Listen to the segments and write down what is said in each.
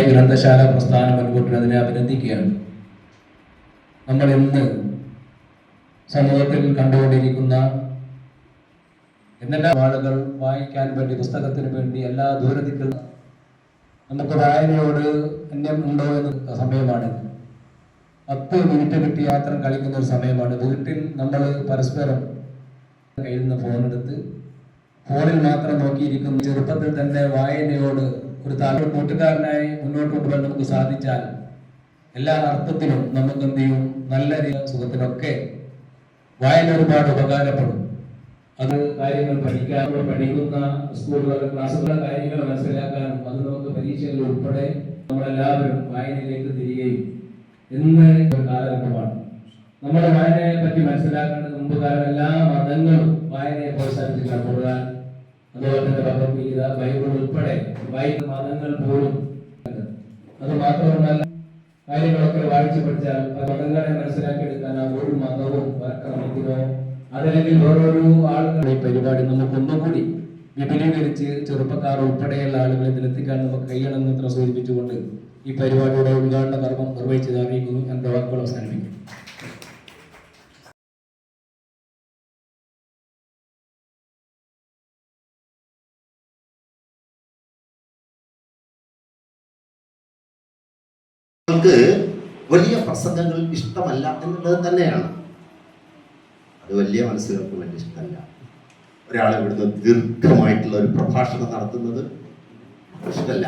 ഗ്രന്ഥശാല പ്രസ്ഥാനം മുൻകൂട്ടി അതിനെ അഭിനന്ദിക്കുകയാണ്. നമ്മൾ ഇന്ന് സമൂഹത്തിൽ കണ്ടുകൊണ്ടിരിക്കുന്ന എന്തെല്ലാം ആളുകൾ വായിക്കാൻ വേണ്ടി, പുസ്തകത്തിന് വേണ്ടി എല്ലാ ദൂരദിക്കും നമുക്ക് വായനയോട് അന്യം ഉണ്ടോ എന്ന സമയമാണ്. 10 മിനിറ്റ് കിട്ടി മാത്രം കളിക്കുന്ന ഒരു സമയമാണ്. വീട്ടിൽ നമ്മൾ പരസ്പരം കയ്യിൽ നിന്ന് ഫോണെടുത്ത് ഫോണിൽ മാത്രം നോക്കിയിരിക്കുന്ന ചെറുപ്പത്തിൽ തന്നെ വായനയോട് ഒരു താല്പര്യം കൂട്ടുകാരനായി മുന്നോട്ട് കൊണ്ടുപോകാൻ നമുക്ക് സാധിച്ചാൽ എല്ലാ അർത്ഥത്തിലും നമുക്ക് എന്ത് ചെയ്യും, നല്ല സുഖത്തിനൊക്കെ വായന ഒരുപാട് ഉപകാരപ്പെടും. അത് കാര്യങ്ങൾ പഠിക്കുന്ന സ്കൂളുകളിലെ ക്ലാസ്സുകളിലെ കാര്യങ്ങൾ മനസ്സിലാക്കാനും അത് നമുക്ക് പരീക്ഷകളിൽ ഉൾപ്പെടെ നമ്മളെല്ലാവരും വായനയിലേക്ക് തിരികെയും ഇന്ന് ഒരു കാലഘട്ടമാണ്. നമ്മുടെ വായനയെ പറ്റി മനസ്സിലാക്കേണ്ടത് മുമ്പ് കാലം എല്ലാ മതങ്ങളും വായനയെ പ്രോത്സാഹിപ്പിക്കാൻ ഖുർആൻ, അതുപോലെ തന്നെ ഭഗവത്ഗീത, ബൈബിൾ ഉൾപ്പെടെ വായിക്കുന്ന മതങ്ങൾ പോലും. അത് മാത്രമല്ല, കാര്യങ്ങളൊക്കെ വായിച്ചു പഠിച്ചാൽ മതങ്ങളെ മനസ്സിലാക്കിയെടുക്കാൻ ഒരു മതവും ക്രമത്തിനോ അതല്ലെങ്കിൽ ഓരോരോ ആളുകളുടെ പരിപാടി നമുക്ക് ഒന്നുകൂടി വിപുലീകരിച്ച് ചെറുപ്പക്കാർ ഉൾപ്പെടെയുള്ള ആളുകളെ ഇതിലെത്തിക്കാൻ നമുക്ക് കഴിയണമെന്ന് സൂചിപ്പിച്ചുകൊണ്ട് ഈ പരിപാടിയുടെ ഉദ്ഘാടന കർമ്മം നിർവഹിച്ചത് അറിയിക്കുന്നു. എന്റെ വാക്കുകൾ അവസാനിപ്പിക്കും. നമുക്ക് വലിയ പ്രസംഗങ്ങൾ ഇഷ്ടമല്ല എന്നുള്ളത് തന്നെയാണ്. അത് വലിയ മനസ്സുകൾക്ക് വലിയ ഇഷ്ടമല്ല. ഒരാൾ ഇവിടുന്ന് ദീർഘമായിട്ടുള്ള ഒരു പ്രഭാഷണം നടത്തുന്നത് ഇഷ്ടമല്ല.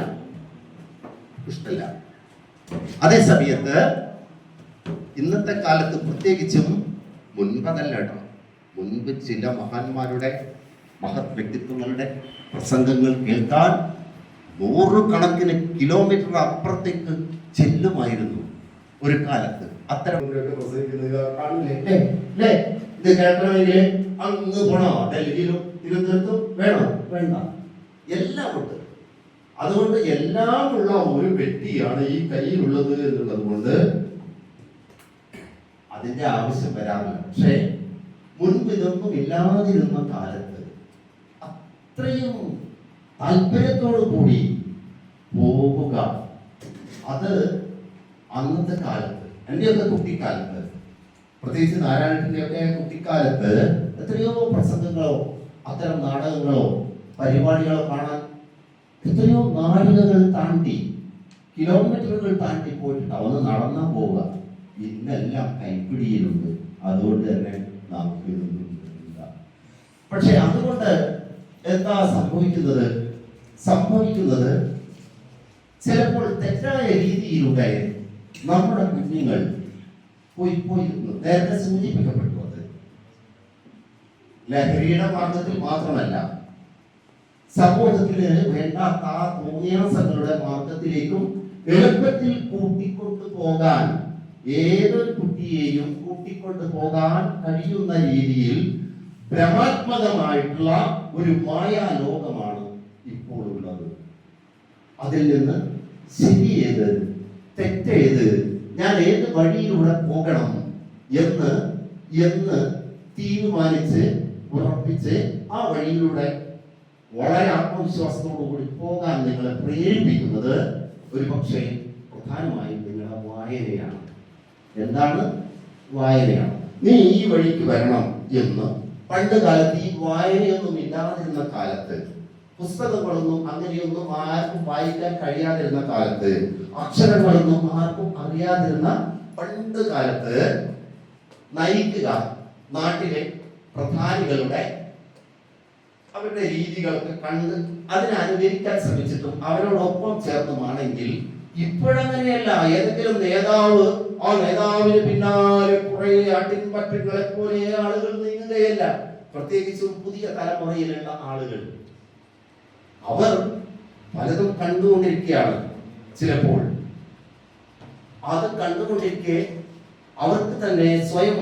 അതേ സമയത്ത് ഇന്നത്തെ കാലത്ത് പ്രത്യേകിച്ചും മുൻപതല്ല കേട്ടോ, മുൻപ് ചില മഹാന്മാരുടെ മഹത് വ്യക്തിത്വങ്ങളുടെ പ്രസംഗങ്ങൾ കേൾക്കാൻ 100 കണക്കിന് കിലോമീറ്റർ അപ്പുറത്തേക്ക് ചെല്ലുമായിരുന്നു ഒരു കാലത്ത്. അത്തരം ഇത് കേൾക്കണമെങ്കിൽ അങ്ങ് പോണോ, ഡൽഹിയിലും തിരുവനന്തപുരത്തും വേണോ? വേണ്ട, എല്ലാം ഉണ്ട്. അതുകൊണ്ട് എല്ലാമുള്ള ഒരു വ്യക്തിയാണ് ഈ കയ്യിലുള്ളത് എന്നുള്ളത് കൊണ്ട് അതിന്റെ ആവശ്യം വരാറില്ല. പക്ഷേ മുൻപ് ഇതൊന്നും ഇല്ലാതിരുന്ന കാലത്ത് അത്രയും താല്പര്യത്തോടു കൂടി പോവുക, അത് അന്നത്തെ കാലത്ത്, എന്റെയൊക്കെ കുട്ടിക്കാലത്ത്, പ്രത്യേകിച്ച് നാരായണന്റെയൊക്കെ കുട്ടിക്കാലത്ത് എത്രയോ പ്രസംഗങ്ങളോ അത്തരം നാടകങ്ങളോ പരിപാടികളോ കാണാൻ എത്രയോ നാഴികകൾ താണ്ടി, കിലോമീറ്ററുകൾ താണ്ടി പോയിട്ടുണ്ടാവും. ഒന്ന് നടന്നാ പോവുക. ഇന്നെല്ലാം കൈപ്പിടിയിലുണ്ട്. അതുകൊണ്ട് തന്നെ നമുക്ക് ഇതൊന്നും ഇല്ല. പക്ഷെ അതുകൊണ്ട് എന്താ സംഭവിക്കുന്നത് ചിലപ്പോൾ തെറ്റായ രീതിയിലൂടെ നമ്മുടെ കുഞ്ഞുങ്ങൾ പോയി നേരത്തെ സൂചിപ്പിക്കപ്പെട്ടു. അത് ലഹരിയുടെ മാർഗത്തിൽ മാത്രമല്ല, സമൂഹത്തിന് വേണ്ടാത്ത തോന്നിയാസങ്ങളുടെ മാർഗത്തിലേക്കും എളുപ്പത്തിൽ കൂട്ടിക്കൊണ്ടു പോകാൻ, ഏതൊരു കുട്ടിയെയും കൂട്ടിക്കൊണ്ടു പോകാൻ കഴിയുന്ന രീതിയിൽ ഭ്രമാത്മകമായിട്ടുള്ള ഒരു മായാലോകമാണ് ഇപ്പോൾ ഉള്ളത്. അതിൽ നിന്ന് ശരിയേത് തെറ്റേത്, ഞാൻ ഏത് വഴിയിലൂടെ പോകണം എന്ന് തീരുമാനിച്ച് ഉറപ്പിച്ച് ആ വഴിയിലൂടെ വളരെ ആത്മവിശ്വാസത്തോടു കൂടി പോകാൻ നിങ്ങളെ പ്രേരിപ്പിക്കുന്നത് ഒരു പക്ഷേ പ്രധാനമായും നിങ്ങളുടെ വായനയാണ്. എന്താണ് വായനയാണ്? നീ ഈ വഴിക്ക് വരണം എന്ന് പണ്ട് കാലത്ത്, ഈ വായനയൊന്നും ഇല്ലാതിരുന്ന കാലത്ത്, പുസ്തകങ്ങളൊന്നും അങ്ങനെയൊന്നും ആർക്കും വായിക്കാൻ കഴിയാതിരുന്ന കാലത്ത്, അക്ഷരങ്ങളൊന്നും ആർക്കും അറിയാതിരുന്ന പണ്ട് കാലത്ത് നയിക്കുക നാട്ടിലെ പ്രധാനികളുടെ അവരുടെ രീതികളൊക്കെ കണ്ട് അതിനെ അനുകരിക്കാൻ ശ്രമിച്ചിട്ടും അവരോടൊപ്പം ചേർന്നുമാണെങ്കിൽ, ഇപ്പോഴങ്ങനെയല്ല. ഏതെങ്കിലും നേതാവ്, ആ നേതാവിന് പിന്നാലെ കുറെ അട്ടിൻപറ്റങ്ങളെ പോലെ ആളുകൾ നീങ്ങുകയല്ല. പ്രത്യേകിച്ചും പുതിയ തലമുറയിലുള്ള ആളുകൾ അവർ പലതും കണ്ടുകൊണ്ടിരിക്കുകയാണ്. ചിലപ്പോൾ അത് കണ്ടുകൊണ്ടിരിക്കെ അവർക്ക് തന്നെ സ്വയം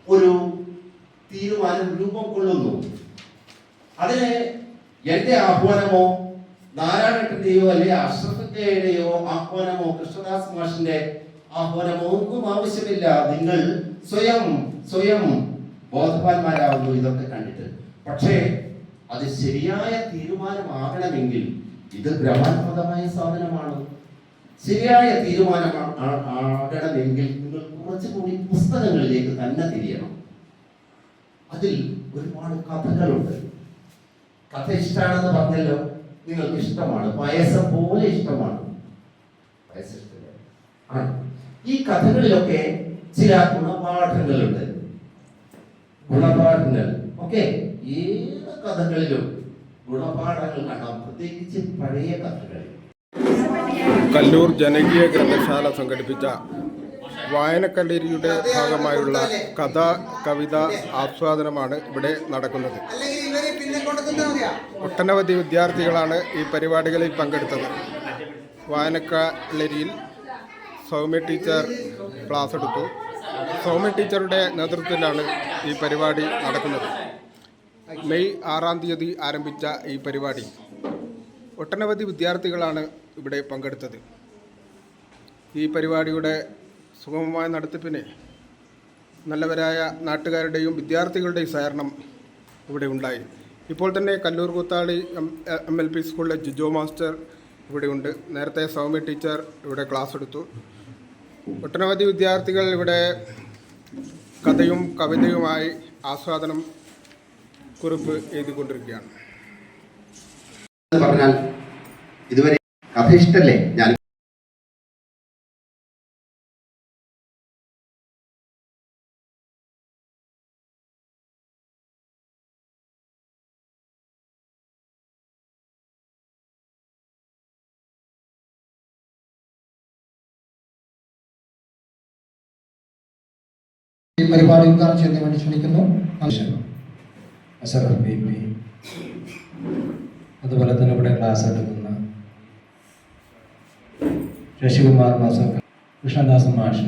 ഒരു തീരുമാനം രൂപം കൊള്ളുന്നു. അതിന് എന്റെ ആഹ്വാനമോ നാരായണന്റെയോ അല്ലെ അഷ്റഫിന്റെയോ ആഹ്വാനമോ കൃഷ്ണദാസ് മാഷിന്റെ ആഹ്വാനമോ ഒന്നും ആവശ്യമില്ല. നിങ്ങൾ സ്വയം ബോധവാന്മാരാകുന്നു ഇതൊക്കെ കണ്ടിട്ട്. പക്ഷേ അത് ശരിയായ തീരുമാനമാകണമെങ്കിൽ ഇത് ബ്രഹ്മാത്മകമായ സാധനമാണ്. ശരിയായ തീരുമാനം ആകണമെങ്കിൽ നിങ്ങൾ കുറച്ചുകൂടി പുസ്തകങ്ങളിലേക്ക് തന്നെ തിരിയണം. അതിൽ ഒരുപാട് കഥകളുണ്ട്. കഥ ഇഷ്ടമാണെന്ന് പറഞ്ഞല്ലോ, നിങ്ങൾക്ക് ഇഷ്ടമാണ്, പായസം പോലെ ഇഷ്ടമാണ്. പായസം ഇഷ്ടമല്ലേ? ഈ കഥകളിലൊക്കെ ചില ഗുണപാഠങ്ങളുണ്ട്. ഗുണപാഠങ്ങൾ ഓക്കെ, ഏത് കഥകളിലും ഗുണപാഠങ്ങൾ കാണാം, പ്രത്യേകിച്ച് പഴയ കഥകളിൽ. കല്ലൂർ ജനകീയ ഗ്രന്ഥശാല സംഘടിപ്പിച്ച വായനക്കല്ലേരിയുടെ ഭാഗമായുള്ള കഥ കവിത ആസ്വാദനമാണ് ഇവിടെ നടക്കുന്നത്. ഒട്ടനവധി വിദ്യാർത്ഥികളാണ് ഈ പരിപാടികളിൽ പങ്കെടുത്തത്. വായനക്കല്ലേരിയിൽ സൗമ്യ ടീച്ചർ ക്ലാസ് എടുത്തു. സൗമ്യ ടീച്ചറുടെ നേതൃത്വത്തിലാണ് ഈ പരിപാടി നടക്കുന്നത്. മെയ് 6-ാം തീയതി ആരംഭിച്ച ഈ പരിപാടി ഒട്ടനവധി വിദ്യാർത്ഥികളാണ് ഇവിടെ പങ്കെടുത്തത്. ഈ പരിപാടിയുടെ സുഗമമായ നടത്തിപ്പിന് നല്ലവരായ നാട്ടുകാരുടെയും വിദ്യാർത്ഥികളുടെയും സഹകരണം ഇവിടെ ഉണ്ടായി. ഇപ്പോൾ തന്നെ കല്ലൂർ കൂത്താളി MLP സ്കൂളിലെ ജിജോ മാസ്റ്റർ ഇവിടെയുണ്ട്. നേരത്തെ സൗമ്യ ടീച്ചർ ഇവിടെ ക്ലാസ് എടുത്തു. ഒട്ടനവധി വിദ്യാർത്ഥികൾ ഇവിടെ കഥയും കവിതയുമായി ആസ്വാദനം കുറിപ്പ് എഴുതിക്കൊണ്ടിരിക്കുകയാണ്. പറഞ്ഞാൽ ഇതുവരെ കഥ ഇഷ്ടല്ലേ? ഞാൻ ഈ പരിപാടി ഉദ്ഘാടനം ചെയ്യാൻ വേണ്ടി ക്ഷണിക്കുന്നു. അഷറഫ് BP, അതുപോലെ തന്നെ ഇവിടെ ക്ലാസ് എടുക്കുന്ന ശശികുമാർ മാസ്റ്റർ, കൃഷ്ണദാസൻ മാഷ്,